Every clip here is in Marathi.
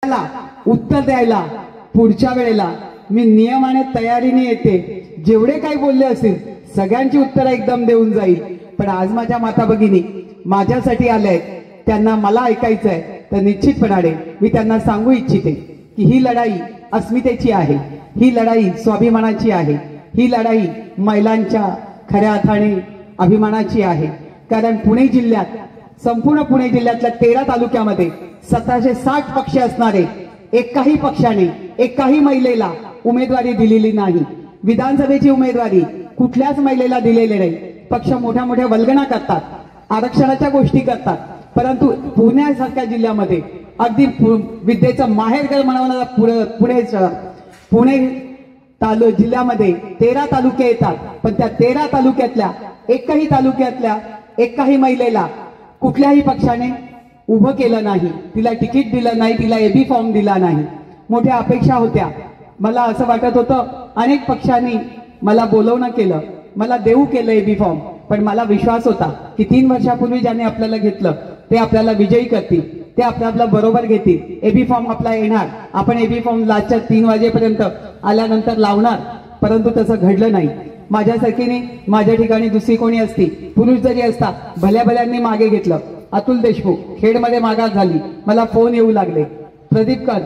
उत्तर द्यायला पुढच्या वेळेला मी नियमाने तयारीने येते। जेवढे काही बोलले असतील सगळ्यांची उत्तरं एकदम देऊन जाईल। पण आज माझ्या माता भगिनी माझ्यासाठी आल्या, त्यांना मला ऐकायचं आहे, तर निश्चितपणाने मी त्यांना सांगू इच्छिते की ही लढाई अस्मितेची आहे, ही लढाई स्वाभिमानाची आहे, ही लढाई महिलांच्या खऱ्या अर्थाने अभिमानाची आहे। कारण पुणे जिल्ह्यात, संपूर्ण पुणे जिल्ह्यातल्या 13 तालुक्यामध्ये 1760 पक्ष असणारे एकाही पक्षाने एकाही महिलेला उमेदवारी दिलेली नाही। विधानसभेची उमेदवारी कुठल्याच महिलेला दिलेली नाही। पक्ष मोठ्या मोठ्या वल्गना करतात, आरक्षणाच्या गोष्टी करतात, परंतु पुण्यासारख्या जिल्ह्यामध्ये अगदी विद्येचं माहेरघर म्हणवणारा पुणे जिल्ह्यामध्ये 13 तालुके येतात, पण त्या 13 तालुक्यातल्या एकाही महिलेला कुठल्याही पक्षाने उभं केलं नाही, तिला तिकीट दिलं नाही, तिला एबी फॉर्म दिला नाही। मोठ्या अपेक्षा होत्या, मला असं वाटत होतं अनेक पक्षांनी मला बोलवणं केलं, मला देऊ केलं एबी फॉर्म, पण मला विश्वास होता की 3 वर्षापूर्वी ज्यांनी आपल्याला घेतलं ते आपल्याला विजयी करतील, ते आपल्याला बरोबर घेतील, एबी फॉर्म आपला येणार, आपण एबी फॉर्म लास्टच्या 3 वाजेपर्यंत आल्यानंतर लावणार। परंतु तसं घडलं नाही। माझ्यासारखीने माझ्या ठिकाणी दुसरी कोणी असती, पुरुष जरी असता, भल्या भल्यांनी मागे घेतलं। अतुल देशमुख खेडमध्ये मागास झाली, मला फोन येऊ लागले। प्रदीप कर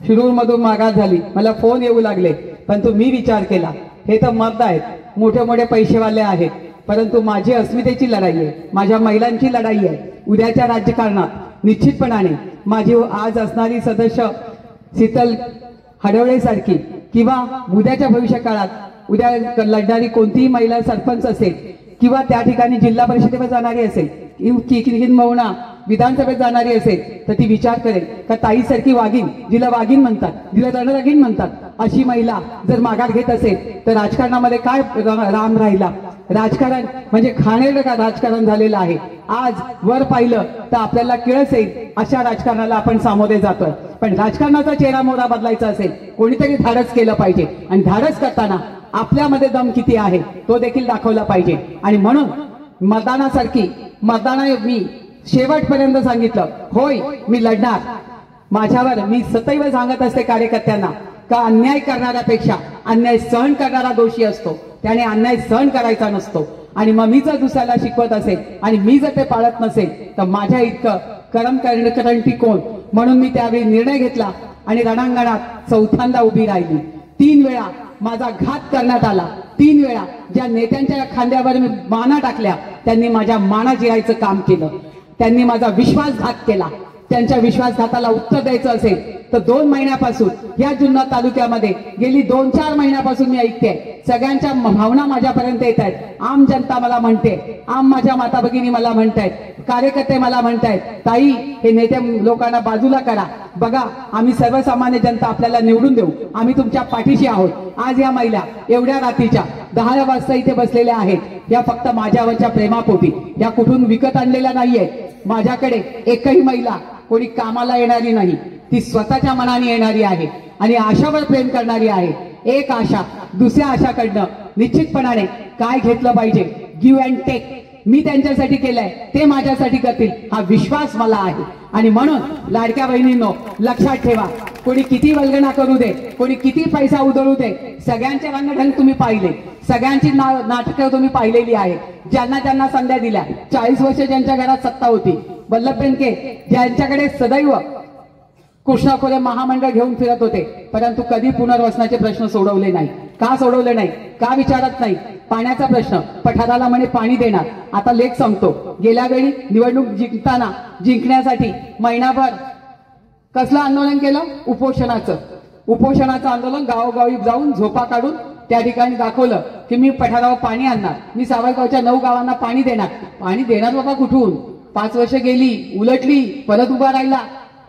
शिरूर मधून मागास झाली, मला फोन येऊ लागले। परंतु मी विचार केला, हे तर मर्द आहेत, मोठे मोठे पैसेवाले आहेत, परंतु माझी अस्मितेची लढाई आहे, माझ्या महिलांची लढाई आहे। उद्याच्या राजकारणात निश्चितपणाने माझी आज असणारी सदस्य शीतल हडवळे सारखी किंवा उद्याच्या भविष्य काळात उद्या लढणारी कोणतीही महिला सरपंच असेल किंवा त्या ठिकाणी जिल्हा परिषदेवर जाणारी असेल किंवा विधानसभेत जाणारी असेल, तर ती विचार करेल का ताईसारखी वाघीण, जिला वाघीण म्हणतात, जिला रणरागीण म्हणतात, अशी महिला जर माघार घेत असेल तर राजकारणामध्ये काय राम राहिला। राजकारण म्हणजे खाणेरडं का राजकारण झालेलं आहे। आज वर पाहिलं तर आपल्याला किळस येईल अशा राजकारणाला आपण सामोरे जातोय। पण राजकारणाचा चेहरा मोहरा बदलायचा असेल, कोणीतरी धाडस केलं पाहिजे, आणि धाडस करताना आपल्यामध्ये दम किती आहे तो देखील दाखवला पाहिजे। आणि म्हणून मतदाना मी शेवटपर्यंत सांगितलं, होय मी लढणार। माझ्यावर मी सदैव सांगत असते कार्यकर्त्यांना का अन्याय करणाऱ्यापेक्षा अन्याय सहन करणारा दोषी असतो, त्याने अन्याय सहन करायचा नसतो। आणि मग मी जर दुसऱ्याला शिकवत असेल आणि मी जर ते पाळत नसेल तर माझ्या इतकं करम करंटी कोण। म्हणून मी त्यावेळी निर्णय घेतला आणि रणांगणात चौथ्यांदा उभी राहिली। 3 वेळा माझा घात करण्यात आला, 3 वेळा ज्या नेत्यांच्या खांद्यावर मी माना टाकल्या त्यांनी माझ्या माना जिरायचं काम केलं, त्यांनी माझा विश्वासघात केला। त्यांच्या विश्वासघाताला उत्तर द्यायचं असेल तर 2 महिन्यापासून या जुन्नर तालुक्यामध्ये गेली 2-4 महिन्यापासून मी ऐकते, सगळ्यांच्या भावना माझ्यापर्यंत येत आहेत। आम जनता मला म्हणते, आम माझ्या माता भगिनी मला म्हणतायत, कार्यकर्ते मला म्हणतायत, ताई हे नेते लोकांना बाजूला करा, बघा आम्ही सर्वसामान्य जनता आपल्याला निवडून देऊ, आम्ही तुमच्या पाठीशी आहोत। आज या महिला एवढ्या रात्रीच्या 10 वाजता इथे बसलेल्या आहेत, या फक्त माझ्यावरच्या प्रेमापोटी, या कुठून विकत आणलेल्या नाहीये। माझ्याकडे एकही महिला कोणी कामाला येणारी नाही, ती स्वतःच्या मनाने येणारी आहे आणि आशावर प्रेम करणारी आहे। एक आशा दुसऱ्या आशाकडनं निश्चितपणाने काय घेतलं पाहिजे, गिव्ह अँड टेक, मी त्यांच्यासाठी केलंय, ते माझ्यासाठी करतील, हा विश्वास मला आहे। आणि म्हणून लाडक्या बहिणींनो लक्षात ठेवा, कोणी किती वल्गना करू दे, कोणी किती पैसा उधळू दे, सगळ्यांचे रंगढंग तुम्ही पाहिले, सगळ्यांची नाटकं तुम्ही पाहिलेली आहे। ज्यांना ज्यांना संध्या दिल्या, 40 वर्ष ज्यांच्या घरात सत्ता होती, वल्लभ बेनके ज्यांच्याकडे सदैव कृष्णा खोरे महामंडळ घेऊन फिरत होते, परंतु कधी पुनर्वसनाचे प्रश्न सोडवले नाही। का सोडवले नाही, का विचारत नाही? पाण्याचा प्रश्न, पठाराला म्हणे पाणी देणार, आता लेख सांगतो, गेल्या वेळी निवडणूक जिंकण्यासाठी महिनाभर कसलं आंदोलन केलं, उपोषणाचं आंदोलन, गावोगावी जाऊन झोपा काढून त्या ठिकाणी दाखवलं की मी पठारावर पाणी आणणार, मी सावरगावच्या 9 गावांना पाणी देणार। पाणी देणार बाबा कुठून? 5 वर्ष गेली, उलटली, परत उभा राहिला,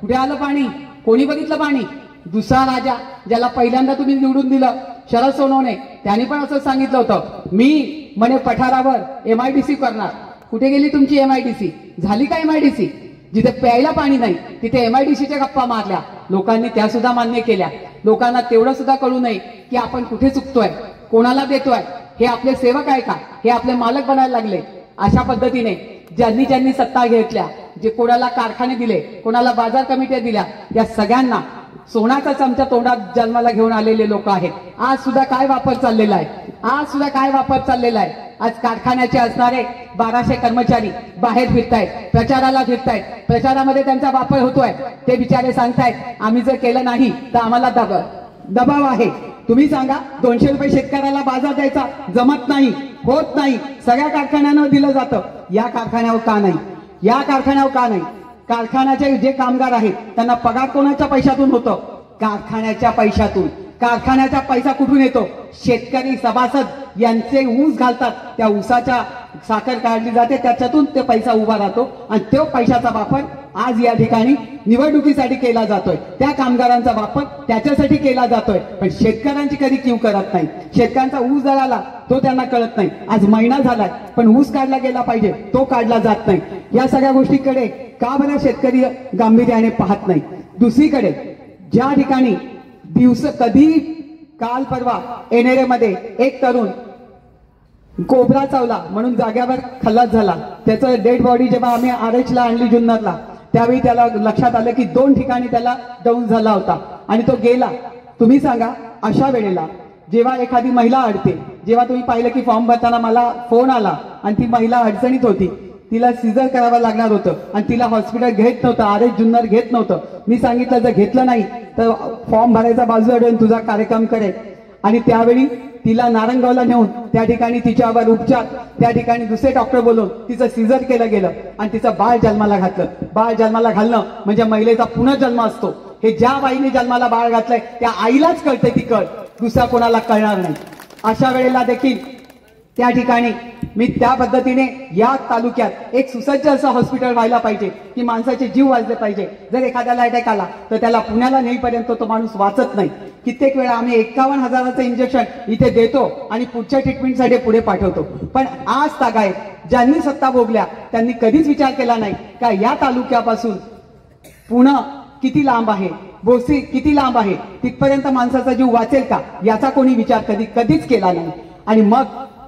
कुठे आलं पाणी? कोणी बघितलं पाणी? दुसरा राजा ज्याला पहिल्यांदा तुम्ही निवडून दिलं, शरद सोनवणे, त्यांनी पण असं सांगितलं होतं, मी म्हणे पठारावर MIDC करणार। कुठे गेली तुमची MIDC? झाली का MIDC? जिथे प्यायला पाणी नाही तिथे MIDCच्या गप्पा मारल्या, लोकांनी त्या सुद्धा मान्य केल्या। लोकांना तेवढं सुद्धा कळू नये की आपण कुठे चुकतोय, कोणाला देतोय, हे आपले सेवक आहे का, हे आपले मालक बनायला लागले। अशा पद्धतीने ज्यांनी ज्यांनी सत्ता घेतल्या, जे कोणाला कारखाने दिले, कोणाला बाजार कमिट्या दिल्या, या सगळ्यांना सोनाचा चमचा तोंडात जन्माला घेऊन आलेले लोक आहेत. आज सुद्धा काय वापर चाललेला आहे, आज सुद्धा काय वापर चाललेला आहे. आज कारखान्याचे असणारे 1200 कर्मचारी बाहेर फिरतायत, प्रचाराला फिरतायत, प्रचारामध्ये त्यांचा वापर होतोय. ते बिचारे सांगतायत आम्ही जर केलं नाही तर आम्हाला दबाव आहे. तुम्ही सांगा, 200 रुपये शेतकऱ्याला बाजार द्यायचा जमत नाही, होत नाही, सगळ्या कारखान्यांवर दिलं जातं. या कारखान्यावर का नाही, या कारखान्यावर का नाही? कारखान्याचे जे कामगार आहेत त्यांना पगार कोणाच्या पैशातून होतो? कारखान्याच्या पैशातून. कारखान्याचा पैसा कुठून येतो? शेतकरी सभासद यांचे ऊस घालतात, त्या ऊसाच्या साखर काढली जाते, त्याच्यातून ते पैसा उभा राहतो आणि तो पैशाचा वापर आज या ठिकाणी निवडणुकीसाठी केला जातोय. त्या कामगारांचा वापर त्याच्यासाठी केला जातोय. पण शेतकऱ्यांची कधी कीव करत नाही. शेतकऱ्यांचा ऊस जळाला तो त्यांना कळत नाही. आज महिना झालाय पण ऊस काढला गेला पाहिजे, तो काढला जात नाही. या सगळ्या गोष्टीकडे का बरं शेतकरी गांभीर्याने पाहत नाही? दुसरीकडे ज्या ठिकाणी कधी काल परवा एनेरेमध्ये एक तरुण कोबरा चावला म्हणून जाग्यावर खल्लास झाला. त्याचं डेड बॉडी जेव्हा आम्ही RH ला आणली जुन्नरला, त्यावेळी त्याला लक्षात आलं की 2 ठिकाणी त्याला डाऊन झाला होता आणि तो गेला. तुम्ही सांगा, अशा वेळेला जेव्हा एखादी महिला अडते, जेव्हा तुम्ही पाहिलं की फॉर्म भरताना मला फोन आला आणि ती महिला अडचणीत होती, तिला सिझर करावं लागणार होतं आणि तिला हॉस्पिटल घेत नव्हतं, RH जुन्नर घेत नव्हतं. मी सांगितलं जर घेतलं नाही तर फॉर्म भरायचा बाजूला ठेवून तुझा कार्यक्रम करेल. आणि त्यावेळी तिला नारंगावला नेऊन त्या ठिकाणी तिच्यावर उपचार, त्या ठिकाणी दुसरे डॉक्टर बोलवून तिचं सिझर केलं गेलं आणि तिचं बाळ जन्माला घातलं. बाळ जन्माला घालणं म्हणजे महिलेचा पुनर्जन्म असतो. हे ज्या बाईने जन्माला बाळ घातलंय त्या आईलाच कळते, ती कळ दुसऱ्या कोणाला कळणार नाही. अशा वेळेला देखील त्या ठिकाणी मी त्या पद्धतीने या तालुक्यात एक सुसज्ज असं हॉस्पिटल व्हायला पाहिजे की माणसाचे जीव वाचले पाहिजे. जर एखाद्याला अटॅक आला तर त्याला पुण्याला नेईपर्यंत तो माणूस वाचत नाही. कित्येक वेळा आम्ही 51,000चं इंजेक्शन इथे देतो आणि पुढच्या ट्रीटमेंटसाठी पुढे पाठवतो. पण आज तागायत ज्यांनी सत्ता भोगल्या त्यांनी कधीच विचार केला नाही का या तालुक्यापासून पुणे किती लांब आहे, भोसी किती लांब आहे, तिथपर्यंत माणसाचा जीव वाचेल का, याचा कोणी विचार कधीच केला नाही. आणि मग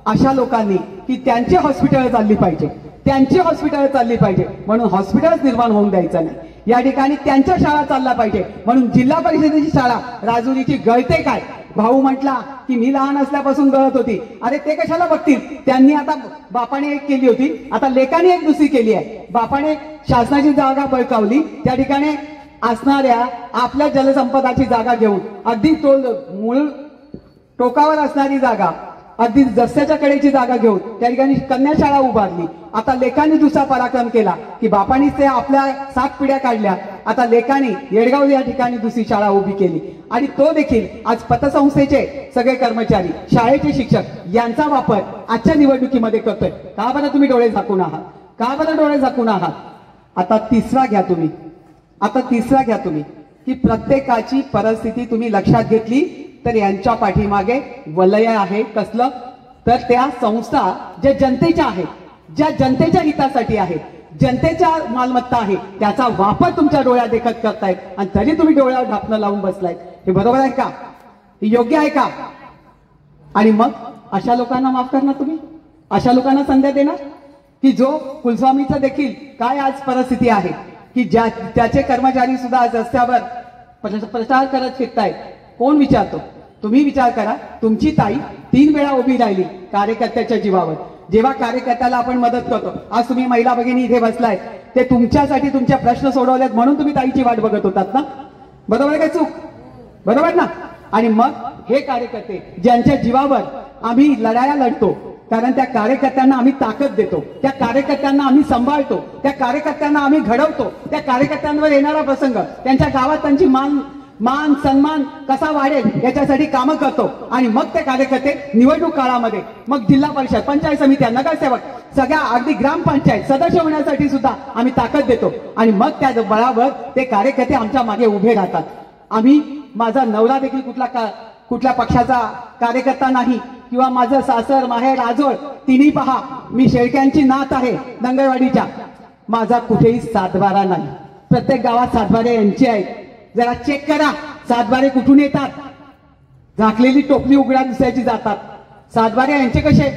अशा लोकांनी की त्यांची हॉस्पिटल चालली पाहिजे, त्यांची हॉस्पिटल चालली पाहिजे म्हणून हॉस्पिटल्स निर्माण होऊन द्यायचं नाही. या ठिकाणी त्यांच्या शाळा चालल्या पाहिजे म्हणून जिल्हा परिषदेची शाळा राजुरीची गळते काय? भाऊ म्हटला की मी लहान असल्यापासून गळत होती. अरे ते कशाला बघतील? त्यांनी आता बापाने एक केली होती, आता लेकाने एक दुसरी केली आहे. बापाने शासनाची जागा बळकावली, त्या ठिकाणी असणाऱ्या आपल्या जलसंपदाची जागा घेऊन अगदी मूळ टोकावर असणारी जागा, अगदी रस्त्याच्या कडेची जागा घेऊन त्या ठिकाणी कन्याशाळा उभारली. आता लेकांनी दुसरा पराक्रम केला की बापांनीच ते आपल्या 7 पिढ्या काढल्या, आता लेकांनी येडगाव या ठिकाणी दुसरी शाळा उभी केली. आणि तो देखील आज पतसंस्थेचे सगळे कर्मचारी, शाळेचे शिक्षक यांचा वापर आजच्या निवडणुकीमध्ये करतोय. का बरं तुम्ही डोळे झाकून आहात? का बरं डोळे झाकून आहात? आता तिसरा घ्या तुम्ही की प्रत्येकाची परिस्थिती तुम्ही लक्षात घेतली तर यांच्या पाठीमागे वलय आहे. कसलं? तर त्या संस्था ज्या जनतेच्या आहेत, ज्या जनतेच्या हितासाठी आहेत, जनतेच्या मालमत्ता आहे, त्याचा वापर तुमच्या डोळ्यात देखत करतायत आणि तरी तुम्ही डोळ्यावर ढापणं लावून बसलायत. हे बरोबर आहे का? हे योग्य आहे का? आणि मग अशा लोकांना माफ करणार तुम्ही? अशा लोकांना संधी देणार की जो कुलस्वामीचं देखील काय आज परिस्थिती आहे की त्याचे कर्मचारी सुद्धा आज रस्त्यावर प्रचार करत फिरतायत. कोण विचारतो? तुम्ही विचार करा. तुमची ताई 3 वेळा उभी राहिली कार्यकर्त्याच्या जीवावर. जेव्हा कार्यकर्त्याला आपण मदत करतो, आज तुम्ही महिला भगिनी इथे बसलाय, ते तुमच्यासाठी तुमचे प्रश्न सोडवलेत म्हणून तुम्ही ताईची वाट बघत होतात ना? बरोबर आहे का चूक? बरोबर ना? आणि मग हे कार्यकर्ते ज्यांच्या जीवावर आम्ही लढाया लढतो, कारण त्या कार्यकर्त्यांना आम्ही ताकद देतो, त्या कार्यकर्त्यांना आम्ही सांभाळतो, त्या कार्यकर्त्यांना आम्ही घडवतो, त्या कार्यकर्त्यांवर येणारा प्रसंग, त्यांच्या गावात त्यांची मान सन्मान कसा वाढेल याच्यासाठी कामं करतो. आणि मग ते कार्यकर्ते निवडणूक काळामध्ये मग जिल्हा परिषद, पंचायत समित्या, नगरसेवक, सगळ्या अगदी ग्रामपंचायत सदस्य होण्यासाठी सुद्धा आम्ही ताकद देतो. आणि मग त्या बळावर ते कार्यकर्ते आमच्या मागे उभे राहतात. माझा नवरा देखील कुठल्या पक्षाचा कार्यकर्ता नाही किंवा माझं सासर माहेर आजोळ तिन्ही पहा, मी शेळक्यांची नात आहे दंगरवाडीच्या. माझा कुठेही सातबारा नाही. प्रत्येक गावात सातबारे यांचे आहेत. जरा चेक करा सातबारे कुठून येतात. झाकलेली टोपली उघडा दुसऱ्याची जातात. सातबारे यांचे कसे?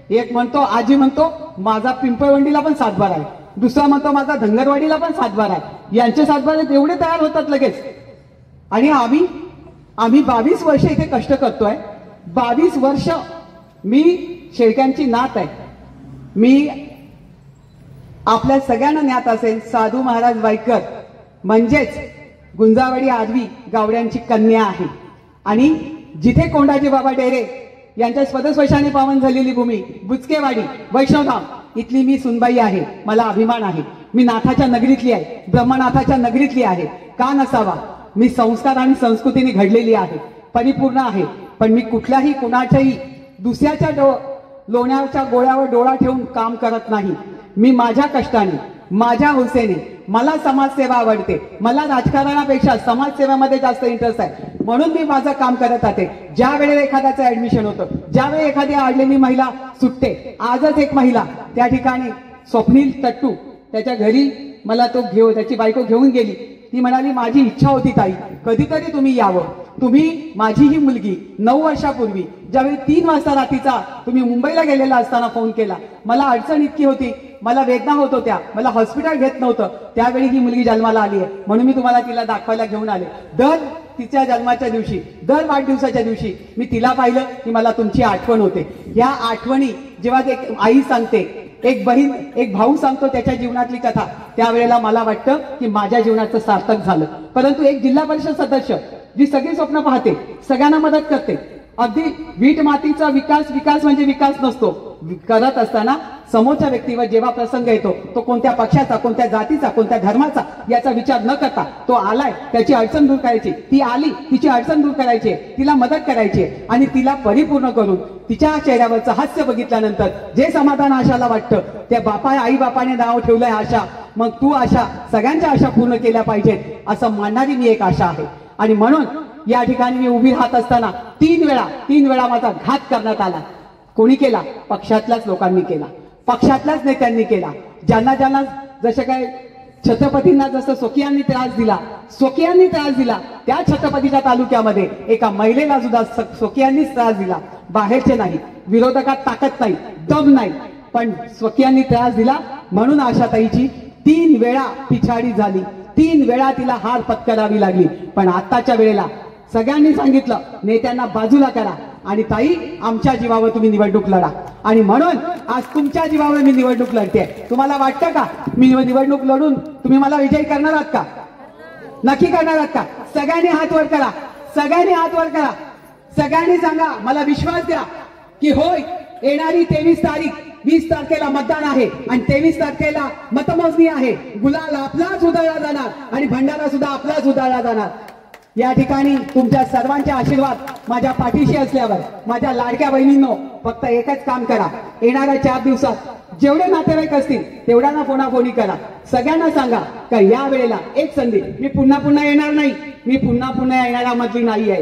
एक म्हणतो आजी म्हणतो माझा पिंपळवंडीला पण सातबार आहे, दुसरा म्हणतो माझा धनगरवाडीला पण सातबार आहे. यांचे सातबार एवढे तयार होतात लगेच. आणि आम्ही 22 वर्ष इथे कष्ट करतोय. 22 वर्ष मी शेळक्यांची नात आहे. मी आपल्या सगळ्यांना ज्ञात असेल साधू महाराज वाईकर म्हणजेच गुंजावडी आदवी गावड्यांची कन्या आहे. आणि जिथे कोंडाजी बाबा डेरे यांच्या स्वतस्वशाने पावन झालेली भूमी बुचकेवाडी वैष्णवधाम इथली मी सुनबाई आहे. मला अभिमान आहे. मी नाथाच्या नगरीतली आहे, ब्रह्मनाथाच्या नगरीतली आहे. का नसावा? मी संस्कार आणि संस्कृतीने घडलेली आहे, परिपूर्ण आहे. पण मी कुठल्याही कुणाच्याही दुसऱ्याच्या लोण्याच्या गोळ्यावर डोळा ठेवून काम करत नाही. मी माझ्या कष्टाने, माझ्या हुसेने, मला समाजसेवा आवडते. मला राजकारणापेक्षा समाजसेवेमध्ये जास्त इंटरेस्ट आहे. म्हणून मी माझं काम करत राहते. ज्या वेळेला एखाद्याचं ऍडमिशन होतं, ज्यावेळी एखादी आडलेली महिला सुटते. आजच एक महिला त्या ठिकाणी स्वप्नील तट्टू त्याच्या घरी मला त्याची बायको घेऊन गेली. ती म्हणाली माझी इच्छा होती ताई कधीतरी तुम्ही यावं. तुम्ही माझी ही मुलगी 9 वर्षापूर्वी ज्यावेळी 3 वाजता रात्रीचा तुम्ही मुंबईला गेलेला असताना फोन केला. मला अडचण इतकी होती, मला वेदना होत होत्या, मला हॉस्पिटल घेत नव्हतं. त्यावेळी ही मुलगी जन्माला आली आहे म्हणून मी तुम्हाला तिला दाखवायला घेऊन आले. दर तिच्या जन्माच्या दिवशी, दर वाढदिवसाच्या दिवशी मी तिला पाहिलं की मला तुमची आठवण होते. या आठवणी जेव्हा एक आई सांगते, एक बहीण एक भाऊ सांगतो त्याच्या जीवनातली कथा, त्यावेळेला मला वाटतं की माझ्या जीवनाचं सार्थक झालं. परंतु एक जिल्हा परिषद सदस्य जी सगळी स्वप्न पाहते, सगळ्यांना मदत करते, अगदी वीट मातीचा विकास म्हणजे विकास नसतो. करत असताना समोरच्या व्यक्तीवर जेव्हा प्रसंग येतो तो कोणत्या पक्षाचा, कोणत्या जातीचा, कोणत्या धर्माचा याचा विचार न करता तो आलाय त्याची अडचण दूर करायची, ती आली तिची अडचण दूर करायची, तिला मदत करायची आणि तिला परिपूर्ण करून तिच्या चेहऱ्यावरचं हास्य बघितल्यानंतर जे समाधान आशाला वाटतं, त्या आई बापाने नाव ठेवलंय आशा, मग तू आशा सगळ्यांच्या आशा पूर्ण केल्या पाहिजेत असं मानणारी मी एक आशा आहे. आणि म्हणून या ठिकाणी मी उभी राहत असताना 3 वेळा माझा घात करण्यात आला. कोणी केला? पक्षातल्याच लोकांनी केला, पक्षातल्याच नेत्यांनी केला. ज्यांना जसं काय छत्रपतींना जसं स्वकीयांनी त्रास दिला त्या छत्रपतीच्या तालुक्यामध्ये एका महिलेला सुद्धा स्वकीयांनीच त्रास दिला. बाहेरचे नाही, विरोधकात ताकद नाही, दम नाही, पण स्वकीयांनी त्रास दिला. म्हणून आशाताईची 3 वेळा पिछाडी झाली, 3 वेळा तिला हार पत्करावी लागली. पण आताच्या वेळेला सगळ्यांनी सांगितलं नेत्यांना बाजूला करा आणि ताई आमच्या जीवावर तुम्ही निवडणूक लढा. आणि म्हणून आज तुमच्या जीवावर मी निवडणूक लढते. तुम्हाला वाटतं का मी निवडणूक लढून तुम्ही मला विजयी करणार आहात का? नक्की करणार आहात का? सगळ्यांनी हात वर करा, सगळ्यांनी हात वर करा, सगळ्यांनी सांगा, मला विश्वास द्या की होय येणारी 23 तारीख 20 तारखेला मतदान आहे आणि 23 तारखेला मतमोजणी आहे. गुलाल आपलाच उधळला जाणार आणि भंडारा सुद्धा आपलाच उधळला जाणार. या ठिकाणी तुमच्या सर्वांचे आशीर्वाद माझ्या पाठीशी असल्यावर माझ्या लाडक्या बहिणींनो फक्त एकच काम करा. येणाऱ्या 4 दिवसात जेवढे नातेवाईक असतील तेवढ्यांना फोनाफोनी करा. सगळ्यांना सांगा का या वेळेला एक संधी, मी पुन्हा येणार नाही, मी पुन्हा येणाऱ्या मधली नाही आहे.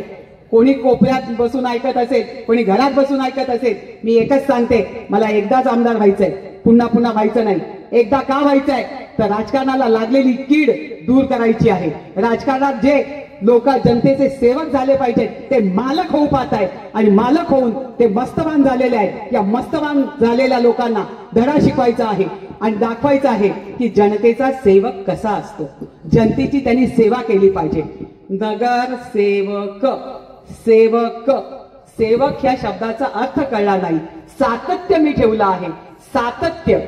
कोणी कोपऱ्यात बसून ऐकत असेल, कोणी घरात बसून ऐकत असेल, मी एकच सांगते, मला एकदाच आमदार व्हायचंय, पुन्हा व्हायचं नाही. एकदा का व्हायचंय तर राजकारणाला लागलेली कीड दूर करायची आहे. राजकारणात जे लोक जनतेचे सेवक झाले पाहिजेत ते मालक होऊ पाहत आहेत आणि मालक होऊन ते मस्तवान झालेले आहेत. या मस्तवान झालेल्या लोकांना धडा शिकवायचा आहे आणि दाखवायचं आहे की जनतेचा सेवक कसा असतो. जनतेची त्यांनी सेवा केली पाहिजे. नगर सेवक, सेवक या शब्दाचा अर्थ कळला नाही. सातत्य मी ठेवलं आहे, सातत्य.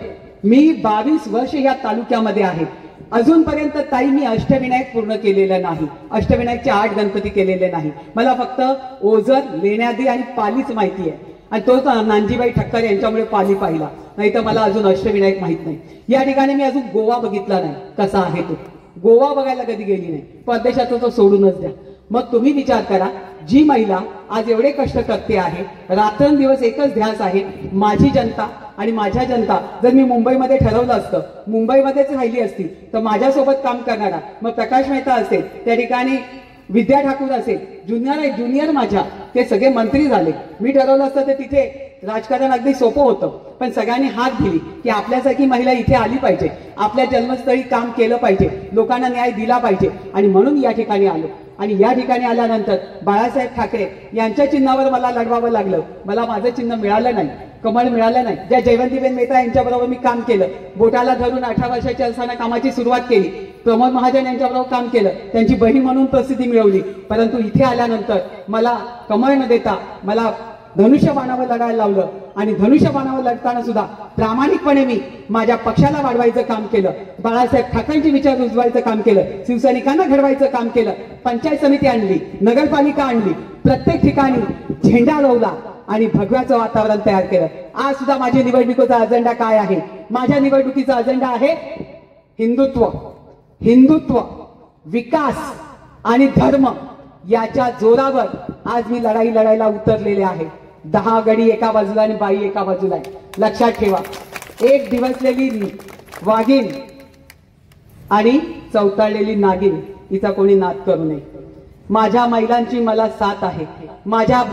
मी 22 वर्ष या तालुक्यामध्ये आहे. अजूनपर्यंत ताई मी अष्टविनायक पूर्ण केलेलं नाही, अष्टविनायकचे 8 गणपती केलेले नाही. मला फक्त ओझर, लेण्यादी आणि पालीच माहिती आहे आणि तो नानजीबाई ठक्कर यांच्यामुळे पाली पाहिला, नाही तर मला अजून अष्टविनायक माहित नाही. या ठिकाणी मी अजून गोवा बघितला नाही कसा आहे तो. गोवा बघायला कधी गेली नाही, परदेशाचा तो सोडूनच द्या. मग तुम्ही विचार करा, जी महिला आज एवढे कष्ट करते आहे, रात्रंदिवस एकच ध्यास आहे माझी जनता आणि माझ्या जनता. जर मी मुंबईमध्ये ठरवलं असतं, मुंबईमध्येच राहिली असती तर माझ्यासोबत काम करणारा मग प्रकाश मेहता असेल, त्या ठिकाणी विद्या ठाकूर असेल, ज्युनियर माझ्या, ते सगळे मंत्री झाले. मी ठरवलं असतं तर तिथे राजकारण अगदी सोपं होतं. पण सगळ्यांनी हात दिली की आपल्यासारखी महिला इथे आली पाहिजे, आपल्या जन्मस्थळी काम केलं पाहिजे, लोकांना न्याय दिला पाहिजे. आणि म्हणून या ठिकाणी आलो. आणि या ठिकाणी आल्यानंतर बाळासाहेब ठाकरे यांच्या चिन्हावर मला लढवावं लागलं. मला माझं चिन्ह मिळालं नाही. कमळ मिळालं नाही. ज्या जयवंतीबेन मेहता यांच्याबरोबर मी काम केलं, बोटाला धरून 18 वर्षाची असताना कामाची सुरुवात केली, प्रमोद महाजन यांच्याबरोबर काम केलं, त्यांची बहीण म्हणून प्रसिद्धी मिळवली. परंतु इथे आल्यानंतर मला कमळ न देता मला धनुष्यबाणावर लढायला लावलं आणि धनुष्यबाणावर लढताना सुद्धा प्रामाणिकपणे मी माझ्या पक्षाला वाढवायचं काम केलं, बाळासाहेब ठाकरेंचे विचार रुजवायचं काम केलं, शिवसैनिकांना घडवायचं काम केलं, पंचायत समिती आणली, नगरपालिका आणली, प्रत्येक ठिकाणी झेंडा लावला आणि भगव्याचं वातावरण तयार केलं. आज सुद्धा माझ्या निवडणुकीचा अजेंडा काय आहे? माझ्या निवडणुकीचा अजेंडा आहे हिंदुत्व, हिंदुत्व, विकास आणि धर्म याच्या जोरावर आज मी लढाई लढायला उतरलेले आहे. 10 गडी एका बाजूला आणि बाई एका बाजूला आहे. लक्षात ठेवा, एक दिवसलेली वाघीण आणि चवताळलेली नागिन हिचा कोणी नाद करू नये. माझ्या महिलांची मला साथ आहे, माझ्या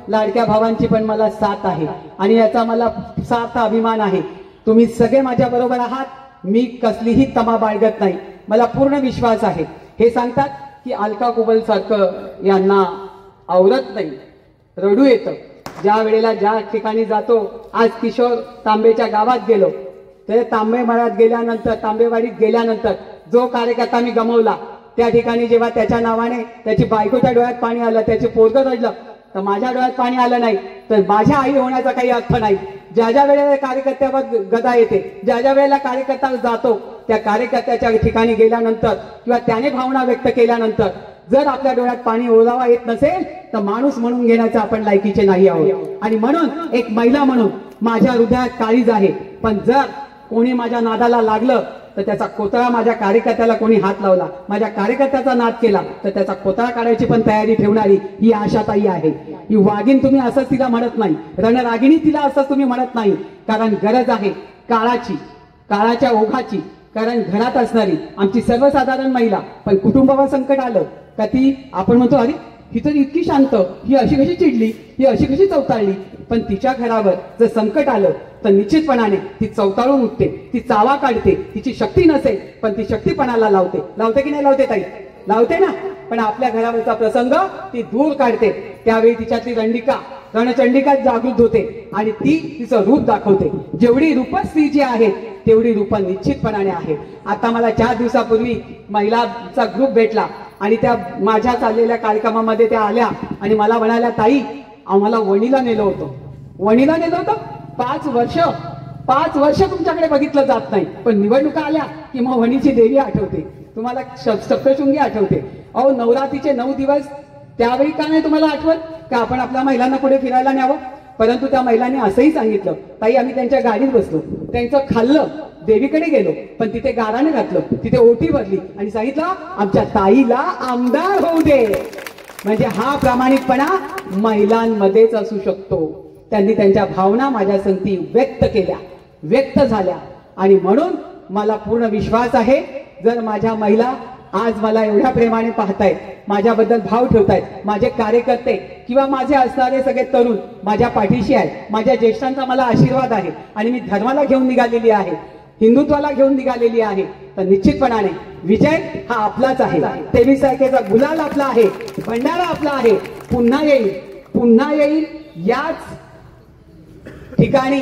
लाडक्या भावांची पण मला साथ आहे आणि याचा मला साथ अभिमान आहे. तुम्ही सगळे माझ्या बरोबर आहात. मी कसलीही तमा बाळगत नाही. मला पूर्ण विश्वास आहे. हे सांगतात की अलका कुबल सारखं यांना आवरत नाही, रडू येतं. ज्या वेळेला ज्या ठिकाणी जातो, आज किशोर तांबेच्या गावात गेलो, ते तांबे मळ्यात गेल्यानंतर, तांबेवाडीत गेल्यानंतर जो कार्यकर्ता मी गमावला, त्या ठिकाणी जेव्हा त्याच्या नावाने त्याची बायकोच्या डोळ्यात पाणी आलं, त्याचे पोरगं रडलं, तर माझ्या डोळ्यात पाणी आलं नाही, तर माझ्या आई होण्याचा काही अर्थ नाही. ज्या ज्या वेळेला कार्यकर्त्यावर गदा येते, ज्या ज्या वेळेला कार्यकर्ता जातो, त्या कार्यकर्त्याच्या ठिकाणी गेल्यानंतर किंवा त्याने भावना व्यक्त केल्यानंतर जर आपल्या डोळ्यात पाणी ओलावा येत नसेल तर माणूस म्हणून घेण्याचं आपण लायकीचे नाही आहोत. आणि म्हणून एक महिला म्हणून माझ्या हृदयात काळीज आहे. पण जर कोणी माझ्या नादाला लागलं तर त्याचा कोतळा, माझ्या कार्यकर्त्याला कोणी हात लावला, माझ्या कार्यकर्त्याचा नाद केला तर त्याचा कोतळा काढायची पण तयारी ठेवणारी ही आशाताई आहे. ही वाघीण तुम्ही असंच तिला म्हणत नाही, रणरागिणी तिला असंच तुम्ही म्हणत नाही. कारण गरज आहे काळाची, काळाच्या ओघाची. कारण घरात असणारी आमची सर्वसाधारण महिला, पण कुटुंबावर संकट आलं का ती, आपण म्हणतो अरे ही तर इतकी शांत, ही अशी कशी चिडली, ही अशी कशी चवताळली. पण तिच्या घरावर जर संकट आलं तर निश्चितपणाने ती चवताळून उठते, ती चावा काढते. तिची शक्ती नसेल पण ती शक्तीपणाला लावते. लावते की नाही लावते ताई? लावते ना. पण आपल्या घरावरचा प्रसंग ती दूर काढते. त्यावेळी तिच्यातली रणचंडिका जागृत होते आणि ती तिचं रूप दाखवते. जेवढी रूपं स्त्रीची आहेत तेवढी रूपं निश्चितपणाने आहे. आता मला 4 दिवसापूर्वी महिलाचा ग्रुप भेटला आणि त्या माझ्या चाललेल्या कार्यक्रमामध्ये त्या आल्या आणि मला म्हणाल्या, ताई आम्हाला वणीला नेलं होतं. वणीला नेलं होतं 5 वर्ष तुमच्याकडे बघितलं जात नाही, पण निवडणुका आल्या की मग वणीची देवी आठवते, तुम्हाला सप्तशृंगी आठवते. अहो नवरात्रीचे 9 दिवस त्यावेळी का नाही तुम्हाला आठवत का आपण आपल्या महिलांना पुढे फिरायला न्यावं? परंतु त्या महिलांनी असंही सांगितलं, ताई आम्ही त्यांच्या गाडीत बसलो, त्यांचं खाल्लं, देवीकडे गेलो, पण तिथे गाराने घातलं, तिथे ओटी भरली आणि सांगितलं आमच्या ताईला आमदार होऊ दे. म्हणजे हा प्रामाणिकपणा महिलांमध्येच असू शकतो. त्यांनी त्यांच्या भावना माझ्या संगती व्यक्त झाल्या आणि म्हणून मला पूर्ण विश्वास आहे, जर माझ्या महिला आज मला एवढ्या प्रेमाने पाहतायत, माझ्याबद्दल भाव ठेवतायत, माझे कार्यकर्ते किंवा माझे असणारे सगळे तरुण माझ्या पाठीशी आहेत, माझ्या ज्येष्ठांचा मला आशीर्वाद आहे आणि मी धर्माला घेऊन निघालेली आहे, हिंदुत्वाला घेऊन निघालेली आहे, तर निश्चितपणाने विजय हा आपलाच आहे. 23 तारखेचा गुलाल आपला आहे, भंडारा आपला आहे. पुन्हा येईल याच ठिकाणी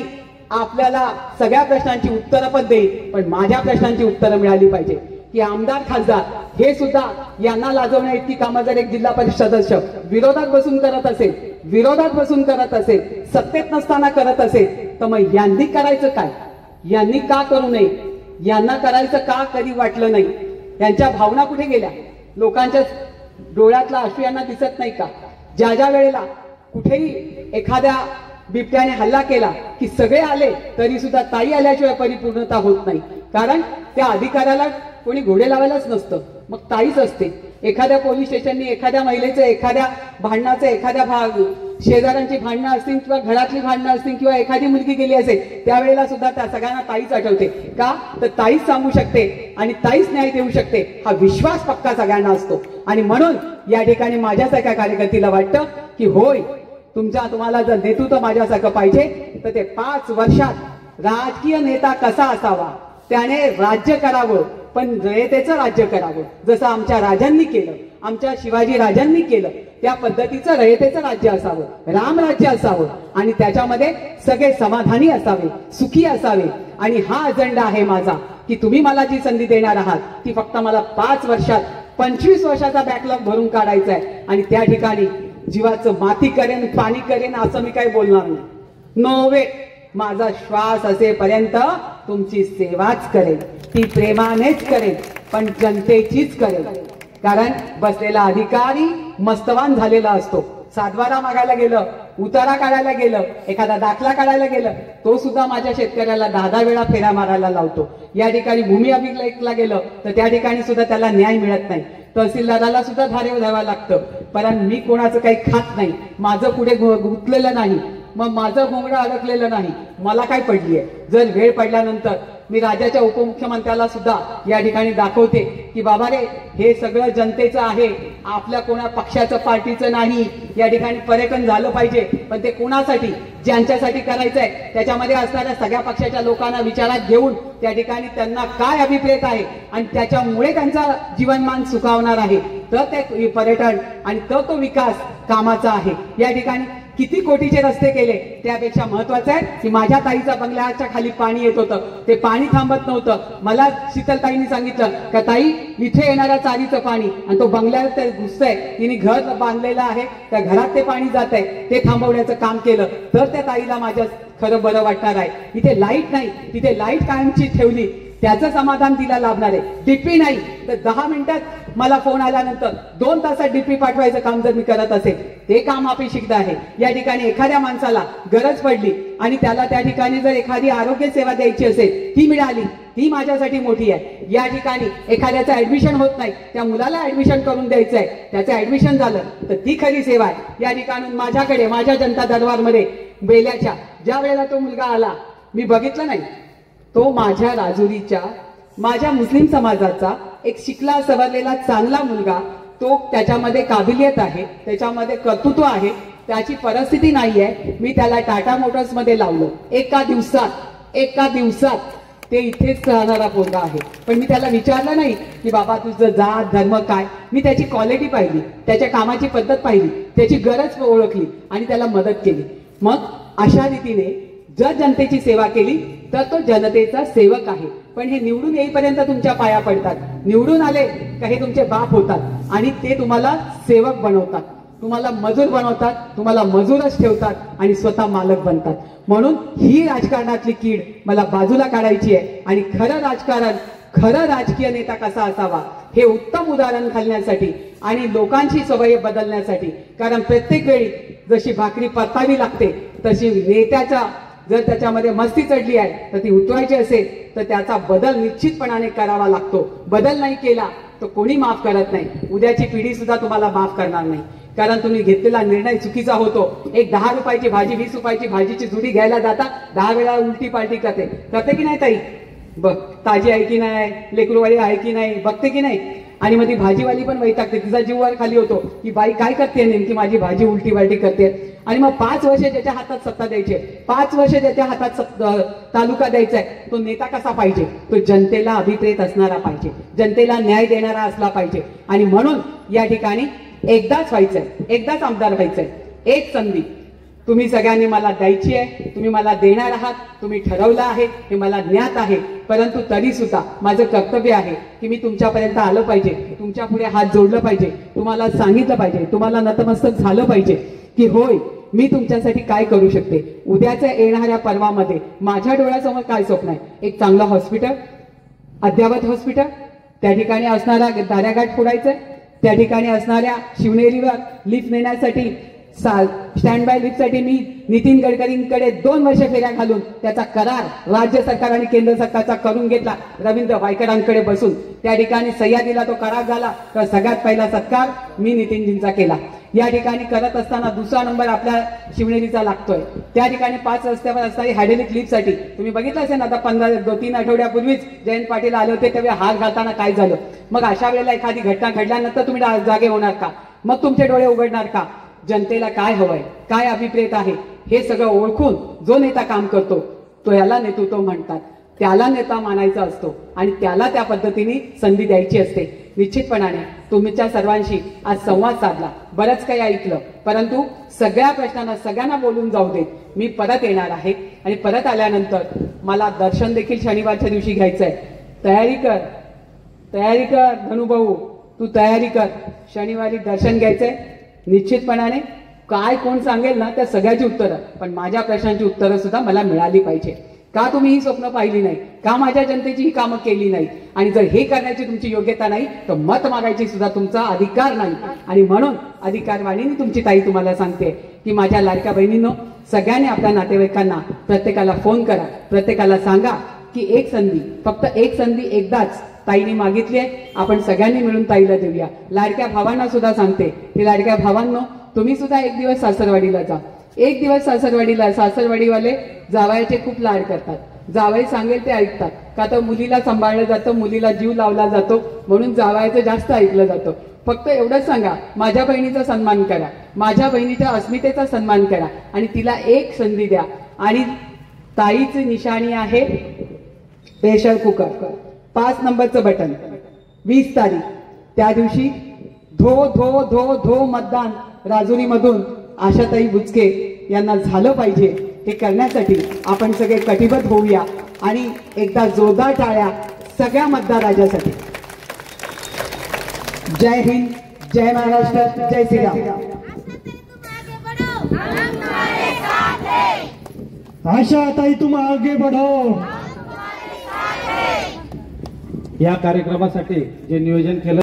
आपल्याला सगळ्या प्रश्नांची उत्तरं पण देईल. पण माझ्या प्रश्नांची उत्तरं मिळाली पाहिजे की आमदार खासदार हे सुद्धा यांना लाजवण्या इतकी कामं जर एक जिल्हा परिषद सदस्य विरोधात बसून करत असेल, सत्तेत नसताना करत असेल, तर मग यांनी करायचं काय? यांनी का करू नये? यांना करायचं का कधी वाटलं नाही? यांच्या भावना कुठे गेल्या? लोकांच्या डोळ्यातला अश्रू यांना दिसत नाही का? ज्या ज्या वेळेला कुठेही एखाद्या बिबट्याने हल्ला केला की सगळे आले तरी सुद्धा ताई आल्याशिवाय परिपूर्णता होत नाही. कारण त्या अधिकाऱ्याला कोणी घोडे लावायलाच नसतं, मग ताईच असते. एखाद्या पोलीस स्टेशननी एखाद्या महिलेचं, एखाद्या भांडणाचं, एखाद्या शेजाऱ्यांची भांडणं असतील किंवा घरातली भांडणं असतील किंवा एखादी मुलगी गेली असेल, त्यावेळेला सुद्धा त्या सगळ्यांना ताईच आठवते. का? तर ताईच सांगू शकते आणि ताईच न्याय देऊ शकते. हा विश्वास पक्का सगळ्यांना असतो. आणि म्हणून या ठिकाणी माझ्यासारख्या कार्यकर्त्याला वाटतं की होय, तुम्हाला जर नेतृत्व माझ्यासारखं पाहिजे तर ते 5 वर्षात राजकीय नेता कसा असावा, त्याने राज्य करावं, पण रयतेचं राज्य करावं, जसं आमच्या राजांनी केलं, आमच्या शिवाजी राजांनी केलं त्या पद्धतीचं रयतेचं राज्य असावं, रामराज्य असावं आणि त्याच्यामध्ये सगळे समाधानी असावे, सुखी असावे. आणि हा अजेंडा आहे माझा की तुम्ही मला जी संधी देणार आहात ती फक्त मला 5 वर्षात 25 वर्षाचा बॅकलॉग भरून काढायचा आहे. आणि त्या ठिकाणी जीवाचं माती करेन, पाणी करेन असं मी काही बोलणार नाही. नो वे. माझा श्वास असेपर्यंत तुमची सेवाच करेन, ती प्रेमानेच करेन, पण जनतेचीच करेन. कारण बसलेला अधिकारी मस्तवान झालेला असतो. सातबारा मागायला गेलं, उतारा काढायला गेलं, एखादा दाखला काढायला गेलं, तो सुद्धा माझ्या शेतकऱ्याला 10 वेळा फेऱ्या मारायला लावतो. या ठिकाणी भूमी अभिलेखला गेलं तर त्या ठिकाणी सुद्धा त्याला न्याय मिळत नाही. तहसीलदाराला सुद्धा धारेवर द्यावं लागतं. कारण मी कोणाचं काही खात नाही, माझं पुढे गुंतलेलं नाही, मग माझं घोंगडं अडकलेलं नाही, मला काय पडली आहे. जर वेळ पडल्यानंतर मी राज्याच्या उपमुख्यमंत्र्याला सुद्धा या ठिकाणी दाखवते की बाबा रे, हे सगळं जनतेचं आहे, आपल्या कोणा पक्षाचं पार्टीचं नाही. या ठिकाणी पर्यटन झालं पाहिजे, पण ते कोणासाठी, ज्यांच्यासाठी करायचं आहे त्याच्यामध्ये असणाऱ्या सगळ्या पक्षाच्या लोकांना विचारात घेऊन त्या ठिकाणी त्यांना काय अभिप्रेत आहे आणि त्याच्यामुळे त्यांचा जीवनमान सुखावणार आहे, तर ते पर्यटन आणि तो विकास कामाचा आहे. या ठिकाणी किती कोटीचे रस्ते केले त्यापेक्षा महत्वाचं आहे की माझ्या ताईचा बंगल्याच्या खाली पाणी येत होतं, ते पाणी थांबत नव्हतं. मला शीतलताईंनी सांगितलं का ताई, इथे येणाऱ्या चारीचं पाणी आणि तो बंगल्यात ते घुसतंय, तिने घर बांधलेलं आहे, त्या घरात ते पाणी जात आहे, ते थांबवण्याचं काम केलं तर त्या ताईला माझ्या खरं बरं वाटणार आहे. इथे लाईट नाही, तिथे लाईट कायमची ठेवली, त्याचं समाधान तिला लाभणार आहे. डीपी नाही तर 10 मिनिटात मला फोन आल्यानंतर 2 तासात डीपी पाठवायचं काम जर मी करत असेल, ते काम अपेक्षित आहे. या ठिकाणी एखाद्या माणसाला गरज पडली आणि त्याला त्या ठिकाणी जर एखादी आरोग्य सेवा द्यायची असेल, ती मिळाली, ती माझ्यासाठी मोठी आहे. या ठिकाणी एखाद्याचं ऍडमिशन होत नाही, त्या मुलाला ऍडमिशन करून द्यायचं आहे, त्याचं ऍडमिशन झालं तर ती खरी सेवा आहे. या ठिकाणी माझ्याकडे माझ्या जनता दरबारमध्ये बेल्याच्या ज्या वेळेला तो मुलगा आला, मी बघितलं नाही, तो माझ्या राजुरीच्या, माझ्या मुस्लिम समाजाचा एक शिकला सवरलेला चांगला मुलगा, तो त्याच्यामध्ये काबिलियत आहे, त्याच्यामध्ये कर्तृत्व आहे, त्याची परिस्थिती नाही आहे. मी त्याला टाटा मोटर्स मध्ये लावलं. एका दिवसात ते इथेच राहणारा पोरगा आहे. पण मी त्याला विचारलं नाही की बाबा तुझं जात धर्म काय, मी त्याची क्वालिटी पाहिली, त्याच्या कामाची पद्धत पाहिली, त्याची गरज ओळखली आणि त्याला मदत केली. मग अशा रीतीने जर जनतेची सेवा केली तर तो जनतेचा सेवक आहे. पण हे निवडून येईपर्यंत तुमच्या पाया पडतात, निवडून आले का हे तुमचे बाप होतात आणि ते तुम्हाला सेवक बनवतात, तुम्हाला मजूर बनवतात, तुम्हाला मजूरच ठेवतात आणि स्वतः मालक बनतात. म्हणून ही राजकारणातली कीड मला बाजूला काढायची आहे आणि खरं राजकारण, खरं राजकीय नेता कसा असावा हे उत्तम उदाहरण घालण्यासाठी आणि लोकांची सवय बदलण्यासाठी. कारण प्रत्येक वेळी जशी भाकरी परतावी लागते तशी नेत्याचा जर त्याच्यामध्ये मस्ती चढली आहे तर ती उतरायची असेल तर त्याचा बदल निश्चितपणाने करावा लागतो. बदल नाही केला तर कोणी माफ करत नाही. उद्याची पिढी सुद्धा तुम्हाला माफ करणार नाही. कारण तुम्ही घेतलेला निर्णय चुकीचा होतो. एक 10 रुपयाची भाजी 20 रुपयाची भाजीची जुडी घ्यायला जाता 10 वेळा उलटी पालटी करते की नाही ताई? बघ ताजी आहे की नाही, लेकरूवाली आहे की नाही, बघते की नाही. आणि मग ती भाजीवाली पण वैतागते, तिचा जीव वर खाली होतो की बाई काय करते नेमकी, माझी भाजी उलटी पालटी करते. आणि मग 5 वर्ष ज्याच्या हातात सत्ता द्यायची, 5 वर्ष ज्याच्या हातात तालुका द्यायचा आहे, तो नेता कसा पाहिजे? तो जनतेला अभिप्रेत असणारा पाहिजे, जनतेला न्याय देणारा असला पाहिजे. आणि म्हणून या ठिकाणी एकदाच व्हायचंय, एकदाच आमदार व्हायचंय. एक संधी तुम्ही सगळ्यांनी मला द्यायची आहे, तुम्ही मला देणार आहात, तुम्ही ठरवलं आहे, हे मला ज्ञात आहे. परंतु तरी सुद्धा माझं कर्तव्य आहे की मी तुमच्यापर्यंत आलं पाहिजे, तुमच्या पुढे हात जोडलं पाहिजे, तुम्हाला सांगितलं पाहिजे, तुम्हाला नतमस्तक झालं पाहिजे की होय मी तुमच्यासाठी काय करू शकते. उद्याच्या येणाऱ्या पर्वामध्ये माझ्या डोळ्यासमोर काय स्वप्न आहे? एक चांगलं हॉस्पिटल, अद्ययावत हॉस्पिटल, त्या ठिकाणी असणारा दाऱ्याघाट फोडायचंय, त्या ठिकाणी असणाऱ्या शिवनेरीवर लिफ्ट नेण्यासाठी स्टँड बाय लिफ्टसाठी मी नितीन गडकरींकडे 2 वर्ष फेऱ्या घालून त्याचा करार राज्य सरकार आणि केंद्र सरकारचा करून घेतला. रवींद्र वायकरांकडे बसून त्या ठिकाणी सह्या दिला, तो करार झाला. तर सगळ्यात पहिला सत्कार मी नितीनजींचा केला. या ठिकाणी करत असताना दुसरा नंबर आपल्या शिवनेरीचा लागतोय. त्या ठिकाणी 5 रस्त्यावर असणारी हायड्रोलिक लिफ्टसाठी तुम्ही बघितलं असेल ना, आता 3 आठवड्यापूर्वीच जयंत पाटील आले होते, तेव्हा हार घालताना काय झालं. मग अशा वेळेला एखादी घटना घडल्यानंतर तुम्ही जागे होणार का? मग तुमचे डोळे उघडणार का? जनतेला काय हवंय, काय अभिप्रेत आहे, हे सगळं ओळखून जो नेता काम करतो तो याला नेतृत्व म्हणतात. त्याला नेता मानायचा असतो आणि त्याला त्या पद्धतीने संधी द्यायची असते. निश्चितपणाने तुमच्या सर्वांशी आज संवाद साधला, बरंच काही ऐकलं, परंतु सगळ्या प्रश्नांना सगळ्यांना बोलून जाऊ देत. मी परत येणार आहे आणि परत आल्यानंतर मला दर्शन देखील शनिवारच्या दिवशी घ्यायचंय. तयारी कर धनुभाऊ, तू तयारी कर. शनिवारी दर्शन घ्यायचंय. निश्चितपणाने काय कोण सांगेल ना त्या सगळ्याची उत्तरं, पण माझ्या प्रश्नांची उत्तरं सुद्धा मला मिळाली पाहिजे. का तुम्ही ही स्वप्न पाहिली नाही, का माझ्या जनतेची ही कामं केली नाही, आणि जर हे करण्याची तुमची योग्यता नाही तर मत मागायची सुद्धा तुमचा अधिकार नाही. आणि म्हणून अधिकारवाणीने तुमची ताई तुम्हाला सांगते की माझ्या लाडक्या बहिणींनो, सगळ्यांनी आपल्या नातेवाईकांना प्रत्येकाला फोन करा, प्रत्येकाला सांगा की एक संधी, फक्त एक संधी एकदाच ताईने मागितली आहे, आपण सगळ्यांनी मिळून ताईला देऊया. लाडक्या भावांना सुद्धा सांगते की लाडक्या भावांनो, तुम्ही सुद्धा एक दिवस सासरवाडीला जा. एक दिवस सासरवाडीला. सासरवाडीवाले जावयाचे खूप लाड करतात, जावई सांगेल ते ऐकतात. का तर मुलीला सांभाळलं जातं, मुलीला जीव लावला जातो, म्हणून जावयाचं जास्त ऐकलं जातं. फक्त एवढंच सांगा, माझ्या बहिणीचा सन्मान करा, माझ्या बहिणीच्या अस्मितेचा सन्मान करा आणि तिला एक संधी द्या. आणि ताईची निशाणी आहे प्रेशर कुकर, 5 नंबरचं बटन. 20 तारीख त्या दिवशी धो धो धो धो मतदान राजुरीमधून आशाताई बुचके यांना झालं पाहिजे. हे करण्यासाठी आपण सगळे कटिबद्ध होऊया आणि एकदा जोरदार टाळ्या सगळ्या मतदारांसाठी. जय हिंद, जय महाराष्ट्र, जय श्रीराम. आशाताई तुम आगे बढ़ो. या कार्यक्रमासाठी जे नियोजन केलं